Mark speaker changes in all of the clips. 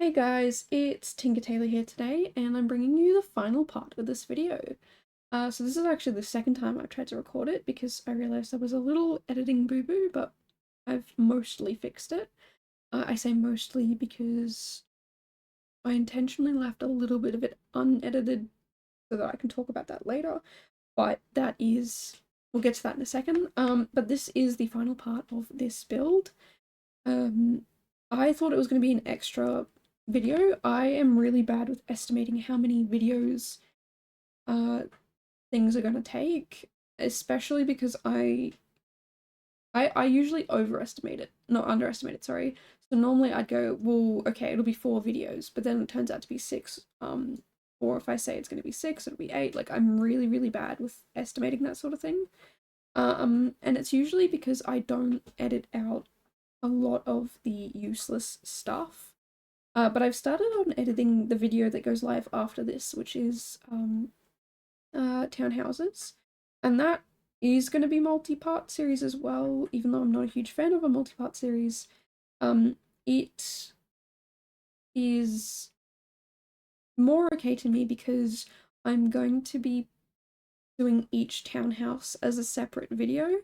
Speaker 1: Hey guys, it's Tinker Taylor here today, and I'm bringing you the final part of this video. So this is actually the second time I've tried to record it because I realized there was a little editing boo-boo, but I've mostly fixed it. I say mostly because I intentionally left a little bit of it unedited so that I can talk about that later, but we'll get to that in a second. But this is the final part of this build. Um, I thought it was going to be an extra video. I am really bad with estimating how many videos uh things are going to take, especially because I usually overestimate it, not underestimate it, sorry. So normally I'd go, well, okay, it'll be 4 videos, but then it turns out to be 6. Or if I say it's going to be 6, it'll be 8. Like I'm really, really bad with estimating that sort of thing. And it's usually because I don't edit out a lot of the useless stuff. But I've started on editing the video that goes live after this, which is townhouses, and that is going to be multi-part series as well. Even though I'm not a huge fan of a multi-part series, it is more okay to me because I'm going to be doing each townhouse as a separate video,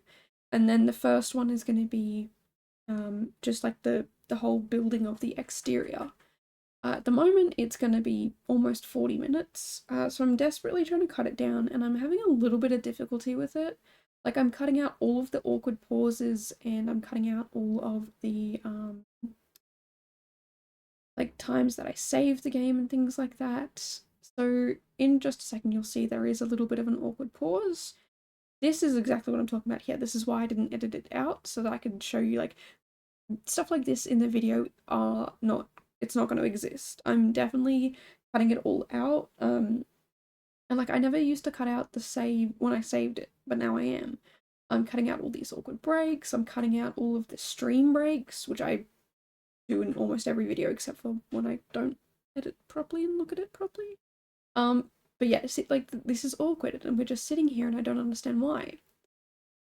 Speaker 1: and then the first one is going to be just like the whole building of the exterior. At the moment, it's going to be almost 40 minutes, so I'm desperately trying to cut it down, and I'm having a little bit of difficulty with it. Like, I'm cutting out all of the awkward pauses, and I'm cutting out all of the, like, times that I save the game and things like that. So, in just a second, you'll see there is a little bit of an awkward pause. This is exactly what I'm talking about here. This is why I didn't edit it out, so that I could show you, like, stuff like this in the video are not it's not going to exist. I'm definitely cutting it all out. And like I never used to cut out the save when I saved it, but now I am. I'm cutting out all these awkward breaks. I'm cutting out all of the stream breaks, which I do in almost every video except for when I don't edit properly and look at it properly. But yeah, see, like this is awkward, and we're just sitting here, and I don't understand why.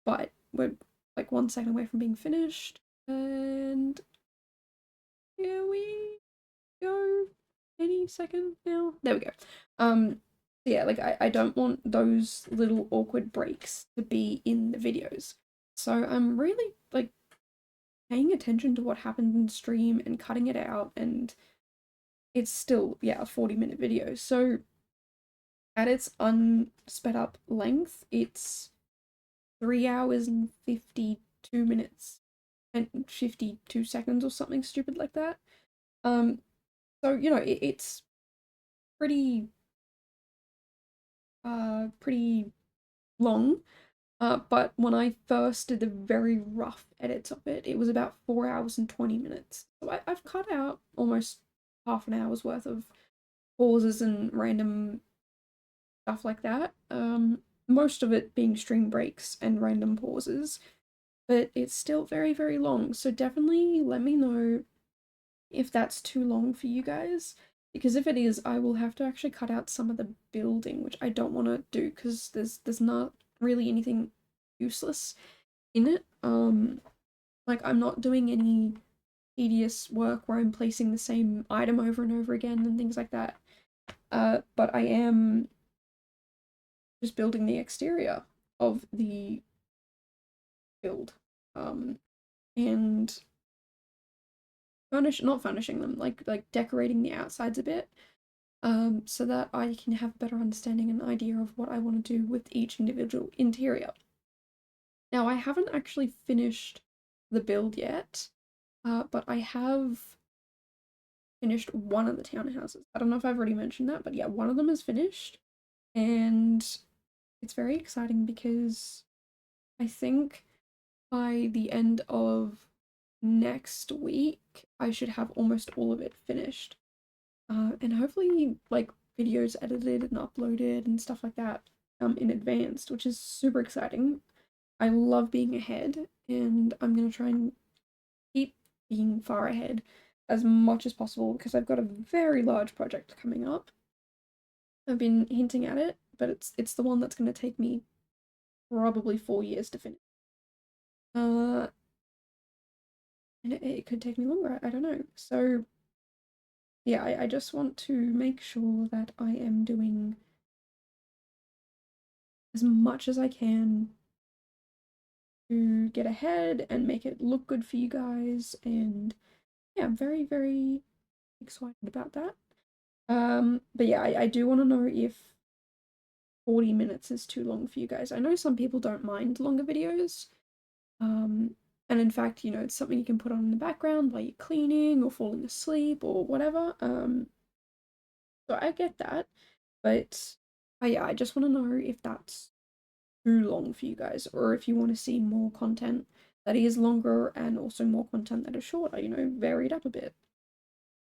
Speaker 1: But we're like 1 second away from being finished, and here we go. Any second now. There we go. Yeah, like I don't want those little awkward breaks to be in the videos. So I'm really like paying attention to what happened in stream and cutting it out, and it's still, yeah, a 40-minute video. So at its unsped up length, it's 3 hours and 52 minutes and 52 seconds or something stupid like that. Um, so it's pretty pretty long. But when I first did the very rough edits of it, it was about 4 hours and 20 minutes. So I've cut out almost half an hour's worth of pauses and random stuff like that. Most of it being stream breaks and random pauses, but it's still very, very long. So definitely let me know if that's too long for you guys. Because if it is, I will have to actually cut out some of the building, which I don't want to do because there's not really anything useless in it. Like I'm not doing any tedious work where I'm placing the same item over and over again and things like that. But I am just building the exterior of the build. And not furnishing them, like decorating the outsides a bit. So that I can have a better understanding and idea of what I want to do with each individual interior. Now, I haven't actually finished the build yet, but I have finished one of the townhouses. I don't know if I've already mentioned that, but yeah, one of them is finished, and it's very exciting because I think by the end of next week, I should have almost all of it finished. And hopefully, like, videos edited and uploaded and stuff like that in advance, which is super exciting. I love being ahead, and I'm going to try and keep being far ahead as much as possible because I've got a very large project coming up. I've been hinting at it, but it's the one that's going to take me probably 4 years to finish. And it could take me longer. I don't know. So yeah, I just want to make sure that I am doing as much as I can to get ahead and make it look good for you guys. And yeah, I'm very, very excited about that. But yeah, I do want to know if 40 minutes is too long for you guys. I know some people don't mind longer videos. And in fact, you know, it's something you can put on in the background while you're cleaning or falling asleep or whatever. So I get that. But yeah, I just want to know if that's too long for you guys, or if you want to see more content that is longer and also more content that is shorter, you know, varied up a bit.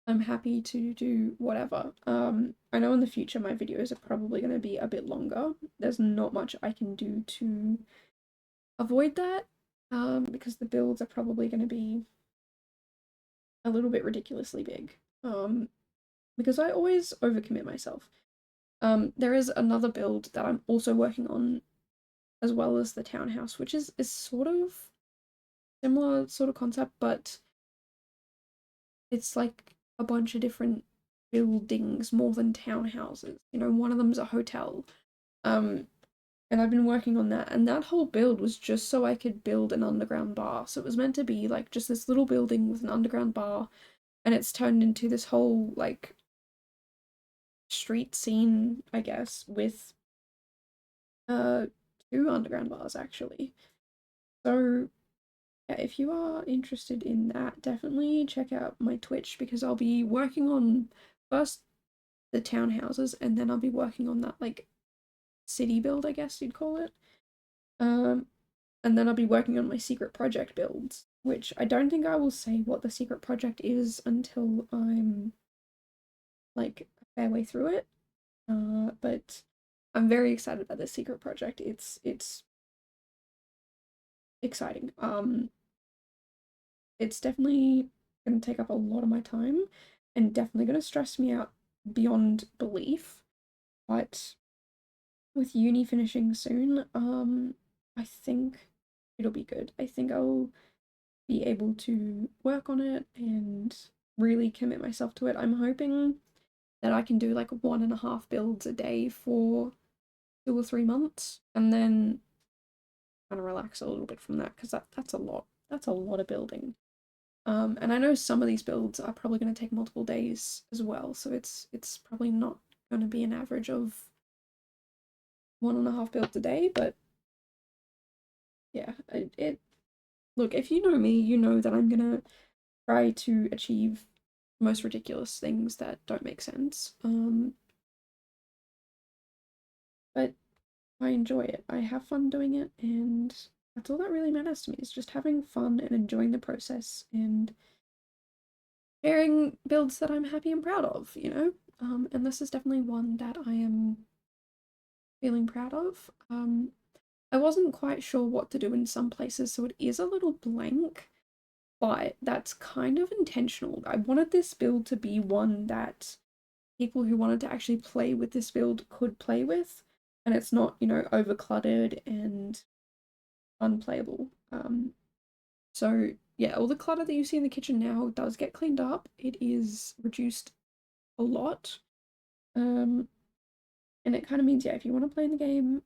Speaker 1: I'm happy to do whatever. I know in the future my videos are probably going to be a bit longer. There's not much I can do to avoid that, because the builds are probably going to be a little bit ridiculously big. Because I always overcommit myself. There is another build that I'm also working on as well as the townhouse, which is sort of similar sort of concept, but it's like a bunch of different buildings more than townhouses. You know, one of them's a hotel. Um, and I've been working on that, and that whole build was just so I could build an underground bar. So it was meant to be like just this little building with an underground bar, and it's turned into this whole like street scene, I guess, with uh two underground bars actually. So yeah, if you are interested in that, definitely check out my Twitch because I'll be working on first the townhouses and then I'll be working on that like city build, I guess you'd call it. Um, and then I'll be working on my secret project builds, which I don't think I will say what the secret project is until I'm like a fair way through it. But I'm very excited about this secret project. It's exciting. It's definitely going to take up a lot of my time and definitely going to stress me out beyond belief. But with uni finishing soon, I think it'll be good. I think I'll be able to work on it and really commit myself to it. I'm hoping that I can do like 1.5 builds a day for 2 or 3 months and then kind of relax a little bit from that because that's a lot. That's a lot of building. And I know some of these builds are probably going to take multiple days as well, so it's probably not going to be an average of 1.5 builds a day, but yeah, it look, if you know me, you know that I'm gonna try to achieve most ridiculous things that don't make sense. But I enjoy it. I have fun doing it, and that's all that really matters to me is just having fun and enjoying the process and sharing builds that I'm happy and proud of, you know? And this is definitely one that I am feeling proud of. I wasn't quite sure what to do in some places, so it is a little blank, but that's kind of intentional. I wanted this build to be one that people who wanted to actually play with this build could play with, and it's not, you know, overcluttered and unplayable. So yeah, all the clutter that you see in the kitchen now does get cleaned up. It is reduced a lot. Um, and it kind of means, yeah, if you want to play in the game,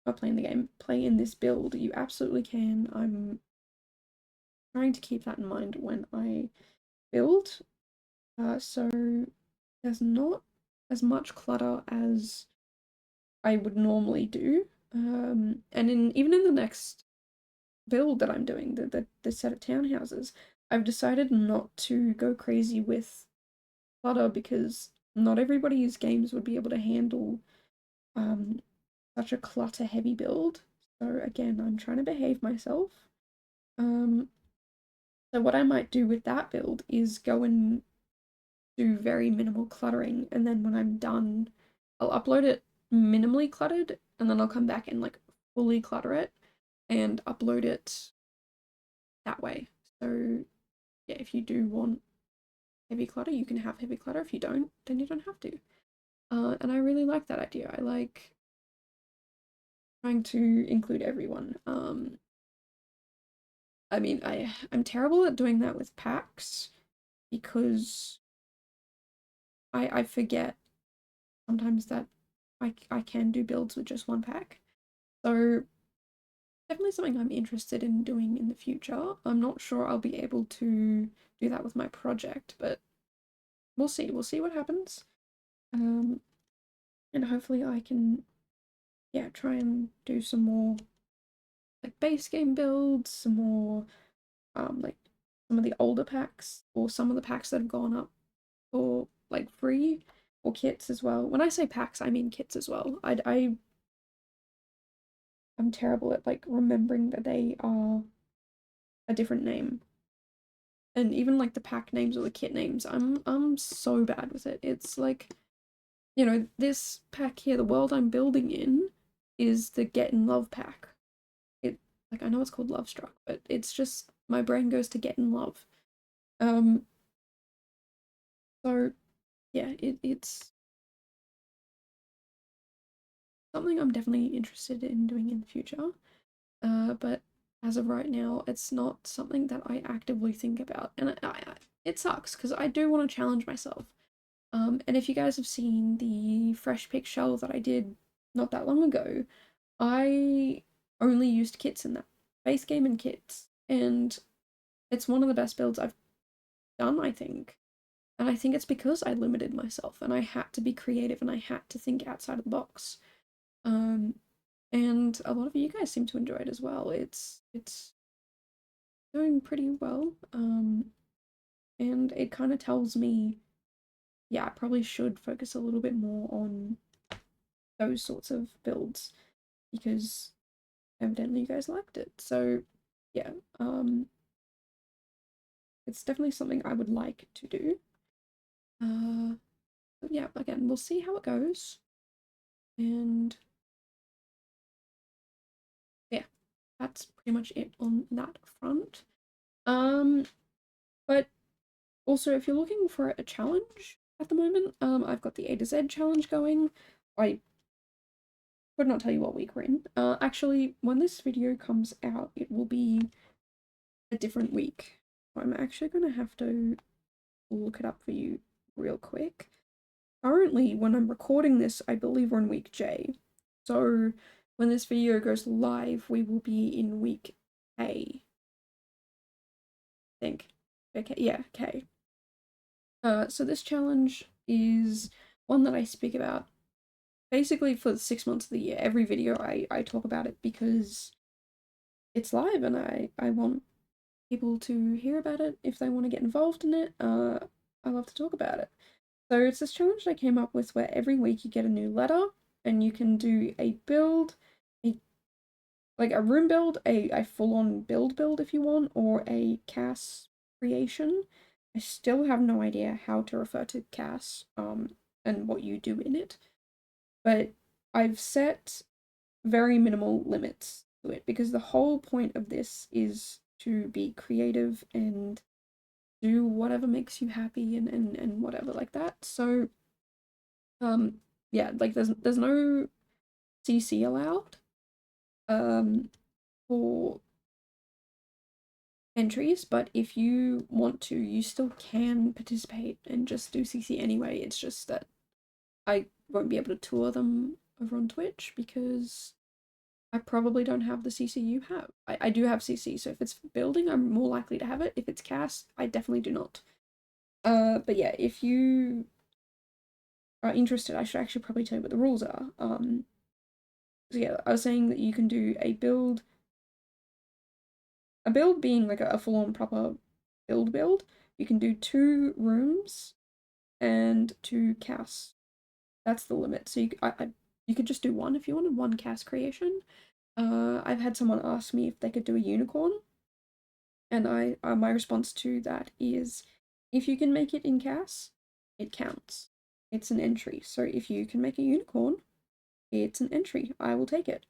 Speaker 1: or play in the game, play in this build, you absolutely can. I'm trying to keep that in mind when I build. So there's not as much clutter as I would normally do. And even in the next build that I'm doing, the set of townhouses, I've decided not to go crazy with clutter because not everybody's games would be able to handle um such a clutter heavy build. So again, I'm trying to behave myself. Um, so what I might do with that build is go and do very minimal cluttering, and then when I'm done, I'll upload it minimally cluttered, and then I'll come back and like fully clutter it and upload it that way. So yeah, if you do want heavy clutter, you can have heavy clutter. If you don't, then you don't have to. And I really like that idea. I like trying to include everyone. I mean, I'm terrible at doing that with packs because I forget sometimes that I can do builds with just one pack. So definitely something I'm interested in doing in the future. I'm not sure I'll be able to do that with my project, but we'll see. We'll see what happens. And hopefully I can, yeah, try and do some more like base game builds, some more like some of the older packs or some of the packs that have gone up for like free or kits as well. When I say packs, I mean kits as well. I'm terrible at like remembering that they are a different name. And even like the pack names or the kit names, I'm so bad with it. It's like, you know, this pack here, the world I'm building in, is the Get in Love pack. It like I know it's called Love Struck, but it's just my brain goes to Get in Love. Um so yeah, it's something I'm definitely interested in doing in the future. But as of right now, it's not something that I actively think about, and it sucks because I do want to challenge myself. And if you guys have seen the fresh pick shell that I did not that long ago, I only used kits in that base game and kits, and it's one of the best builds I've done, I think. And I think it's because I limited myself and I had to be creative and I had to think outside of the box. Um, and a lot of you guys seem to enjoy it as well. It's doing pretty well. And it kind of tells me, yeah, I probably should focus a little bit more on those sorts of builds because evidently you guys liked it. So yeah, it's definitely something I would like to do. But yeah, again, we'll see how it goes. And yeah, that's pretty much it on that front. Um, but also if you're looking for a challenge at the moment, I've got the A to Z challenge going. I could not tell you what week we're in. Actually, when this video comes out, it will be a different week. I'm actually gonna have to look it up for you real quick. Currently, when I'm recording this, I believe we're in week J. So when this video goes live, we will be in week K. I think. Okay, yeah, K. So this challenge is one that I speak about basically for the 6 months of the year. Every video I talk about it because it's live and I want people to hear about it if they want to get involved in it. I love to talk about it. So it's this challenge I came up with where every week you get a new letter and you can do a build, like a room build, a full-on build if you want, or a CAS creation. I still have no idea how to refer to CAS and what you do in it, but I've set very minimal limits to it because the whole point of this is to be creative and do whatever makes you happy and whatever like that. So yeah, like there's no CC allowed for entries, but if you want to, you still can participate and just do CC anyway. It's just that I won't be able to tour them over on Twitch because I probably don't have the CC you have. I do have CC, so if it's building, I'm more likely to have it. If it's cast, I definitely do not. But yeah, if you are interested, I should actually probably tell you what the rules are. So yeah, I was saying that you can do a build being like a full-on proper build. You can do 2 rooms and 2 casts. That's the limit. So you could just do one if you wanted one cast creation. I've had someone ask me if they could do a unicorn, and my response to that is, if you can make it in CAS, it counts. It's an entry. So if you can make a unicorn, it's an entry. I will take it.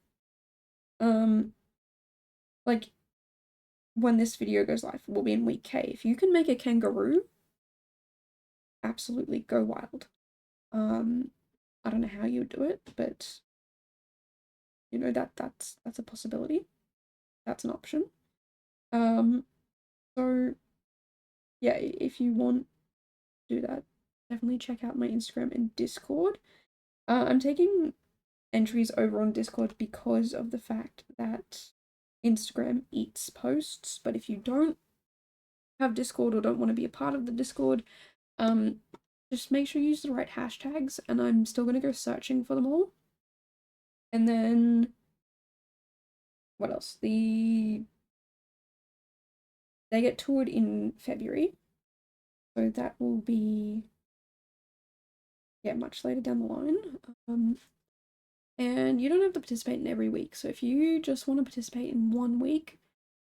Speaker 1: Like when this video goes live, we'll be in week K. If you can make a kangaroo, absolutely go wild. I don't know how you would do it, but you know that's a possibility. That's an option. So yeah, if you want to do that, definitely check out my Instagram and Discord. I'm taking entries over on Discord because of the fact that Instagram eats posts, but if you don't have Discord or don't want to be a part of the Discord, um, just make sure you use the right hashtags, and I'm still going to go searching for them all. And then, what else? They get toured in February, so that will be, yeah, much later down the line. And you don't have to participate in every week, so if you just want to participate in one week,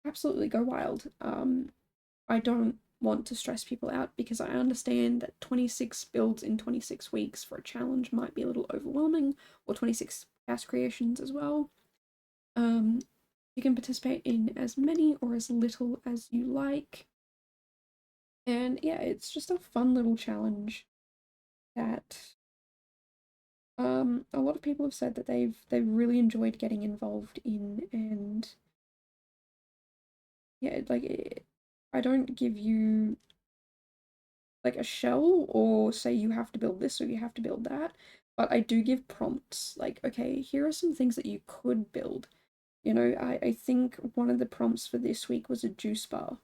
Speaker 1: absolutely go wild. I don't want to stress people out because I understand that 26 builds in 26 weeks for a challenge might be a little overwhelming, or 26 cast creations as well. You can participate in as many or as little as you like. And yeah, it's just a fun little challenge that a lot of people have said that they've really enjoyed getting involved in. And yeah, I don't give you like a shell or say you have to build this or you have to build that, but I do give prompts like, okay, here are some things that you could build. You know, I think one of the prompts for this week was a juice bar,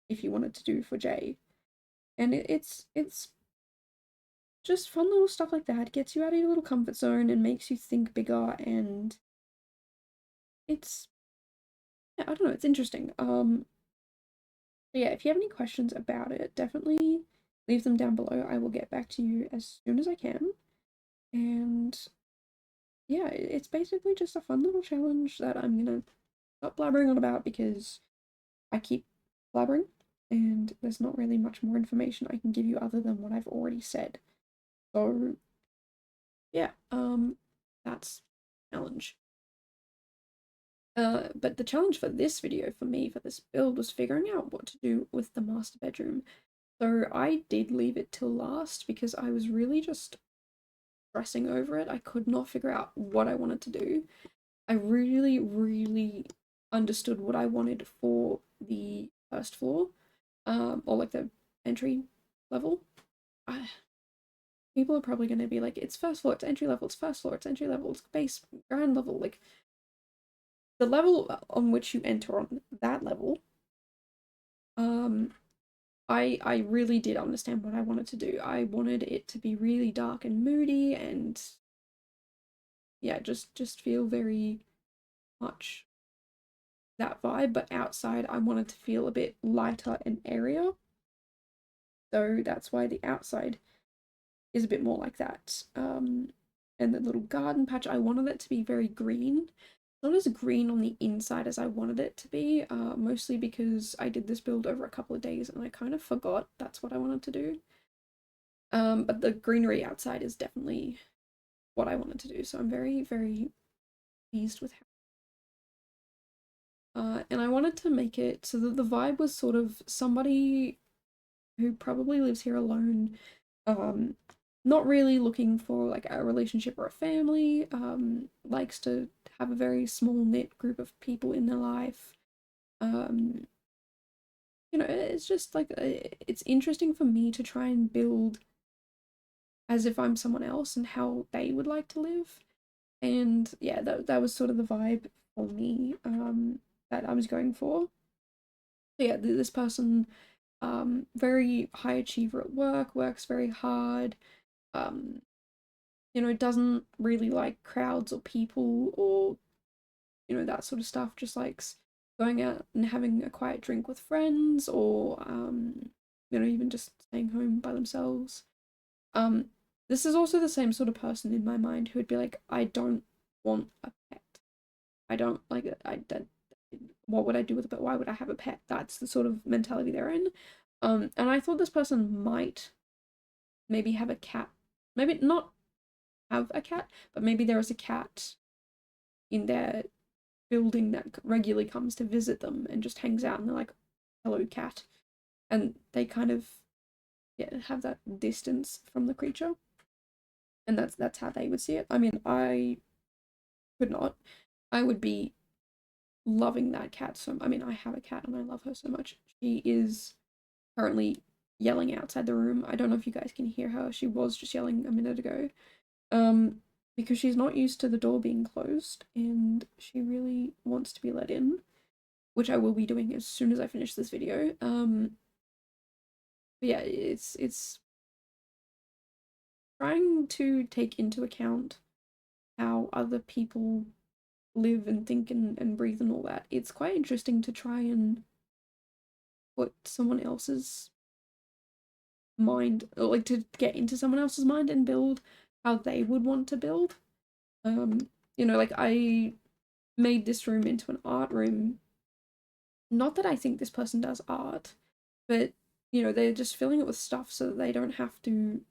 Speaker 1: if you wanted to do for Jay. And it's just fun little stuff like that. It gets you out of your little comfort zone and makes you think bigger, and it's, yeah, I don't know, it's interesting. Yeah, if you have any questions about it, definitely leave them down below. I will get back to you as soon as I can. And yeah, it's basically just a fun little challenge that I'm gonna stop blabbering on about because I keep blabbering and there's not really much more information I can give you other than what I've already said. So yeah, that's challenge. But the challenge for this video for me for this build was figuring out what to do with the master bedroom. So I did leave it till last because I was really just stressing over it. I could not figure out what I wanted to do. I really, really understood what I wanted for the first floor, or like the entry level. People are probably going to be like, it's first floor, it's entry level, it's first floor, it's entry level, it's base, ground level. Like, the level on which you enter on that level, I really did understand what I wanted to do. I wanted it to be really dark and moody and yeah, just feel very much that vibe, but outside I wanted to feel a bit lighter and airier. So that's why the outside is a bit more like that. And the little garden patch, I wanted it to be very green. Not as green on the inside as I wanted it to be, mostly because I did this build over a couple of days and I kind of forgot that's what I wanted to do. But the greenery outside is definitely what I wanted to do, so I'm very, very pleased with how. And I wanted to make it so that the vibe was sort of somebody who probably lives here alone, not really looking for like a relationship or a family, likes to have a very small knit group of people in their life. Um, you know, it's just like it's interesting for me to try and build as if I'm someone else and how they would like to live. And yeah, that was sort of the vibe for me, that I was going for. So yeah, this person, very high achiever at work, works very hard, um, you know, doesn't really like crowds or people or, you know, that sort of stuff, just likes going out and having a quiet drink with friends or, you know, even just staying home by themselves. Um, this is also the same sort of person in my mind who would be like, I don't want a pet. I don't like it. What would I do with a pet? Why would I have a pet? That's the sort of mentality they're in. And I thought this person might maybe have a cat. Maybe not have a cat, but maybe there is a cat in their building that regularly comes to visit them and just hangs out and they're like, hello, cat. And they kind of, yeah, have that distance from the creature. And that's how they would see it. I mean, I could not. I would be loving that cat so I mean, I have a cat and I love her so much. She is currently yelling outside the room. I don't know if you guys can hear her. She was just yelling a minute ago. Um, because she's not used to the door being closed and she really wants to be let in, which I will be doing as soon as I finish this video. But yeah, it's trying to take into account how other people live and think and breathe and all that. It's quite interesting to try and put someone else's mind, or like to get into someone else's mind and build how they would want to build. Like I made this room into an art room. Not that I think this person does art, but they're just filling it with stuff so that they don't have to,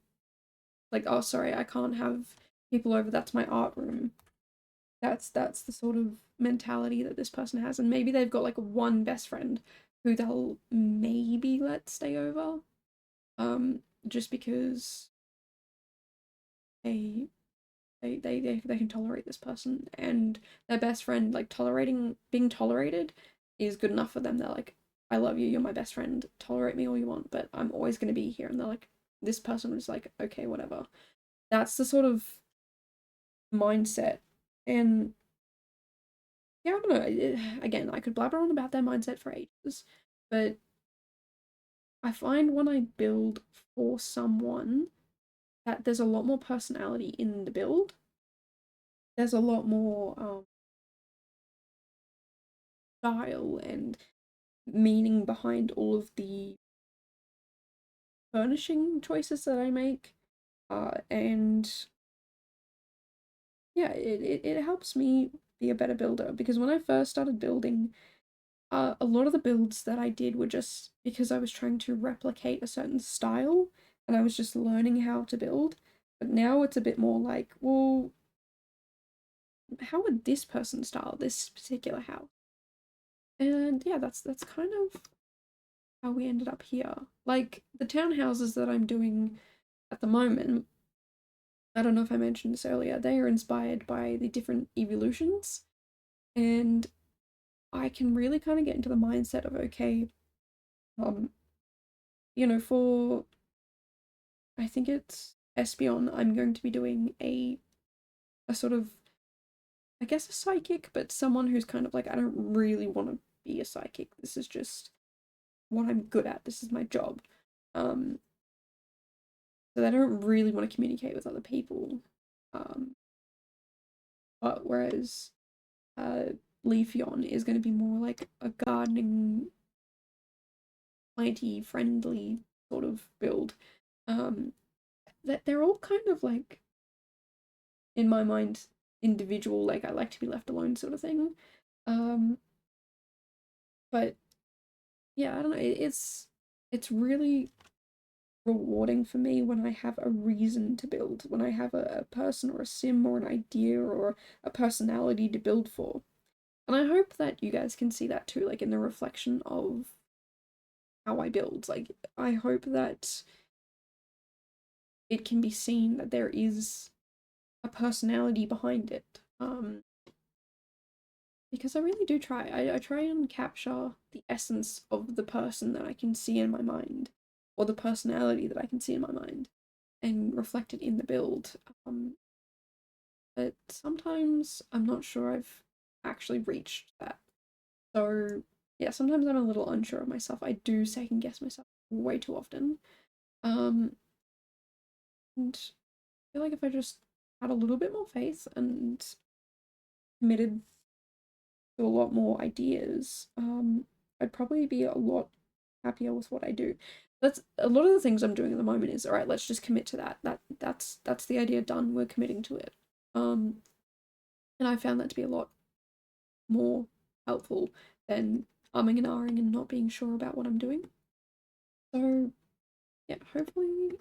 Speaker 1: like, oh sorry, I can't have people over, that's my art room. That's the sort of mentality that this person has, and maybe they've got like one best friend who they'll maybe let stay over, just because they they can tolerate this person, and their best friend, like, being tolerated is good enough for them. They're like, I love you, you're my best friend, tolerate me all you want, but I'm always going to be here. And they're like, this person was like, okay, whatever. That's the sort of mindset. And yeah, I don't know. Again, I could blabber on about their mindset for ages, but I find when I build for someone that there's a lot more personality in the build. There's a lot more style and meaning behind all of the furnishing choices that I make. And yeah, it helps me be a better builder, because when I first started building, a lot of the builds that I did were just because I was trying to replicate a certain style and I was just learning how to build. But now it's a bit more like, well, how would this person style this particular house? And yeah, that's kind of how we ended up here. Like the townhouses that I'm doing at the moment, I don't know if I mentioned this earlier, they are inspired by the different evolutions. And I can really kind of get into the mindset of, okay, um, for I think it's Espion, I'm going to be doing a sort of, I guess, a psychic, but someone who's kind of like, I don't really want to be a psychic. This is just what I'm good at. This is my job. Um, so they don't really want to communicate with other people. Um, but whereas uh Leafeon is going to be more like a gardening, planty friendly sort of build. Um, that they're all kind of like, in my mind, individual, like I like to be left alone sort of thing. Um, but yeah, I don't know. It's really rewarding for me when I have a reason to build, when I have a person or a sim or an idea or a personality to build for. And I hope that you guys can see that too, like in the reflection of how I build. Like, I hope that it can be seen that there is a personality behind it. Because I really do try. I try and capture the essence of the person that I can see in my mind, or the personality that I can see in my mind, and reflect it in the build. But sometimes I'm not sure I've actually reached that. So yeah, sometimes I'm a little unsure of myself. I do second guess myself way too often. Um, and I feel like if I just had a little bit more faith and committed to a lot more ideas, I'd probably be a lot happier with what I do. That's a lot of the things I'm doing at the moment is, all right, let's just commit to that. That's the idea done. We're committing to it. Um, and I found that to be a lot more helpful than umming and ahhing and not being sure about what I'm doing. So yeah, hopefully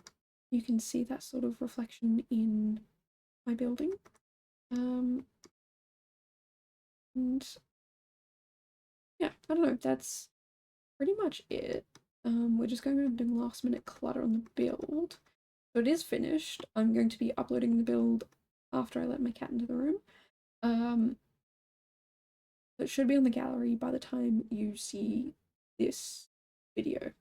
Speaker 1: you can see that sort of reflection in my building. And yeah, I don't know, that's pretty much it. We're just going around doing last minute clutter on the build. So it is finished. I'm going to be uploading the build after I let my cat into the room. It should be on the gallery by the time you see this video.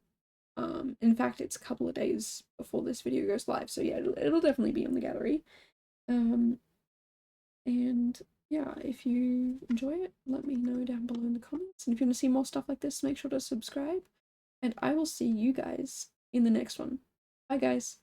Speaker 1: In fact, it's a couple of days before this video goes live, so yeah, it'll definitely be on the gallery. And yeah, if you enjoy it, let me know down below in the comments. And if you want to see more stuff like this, make sure to subscribe. And I will see you guys in the next one. Bye, guys.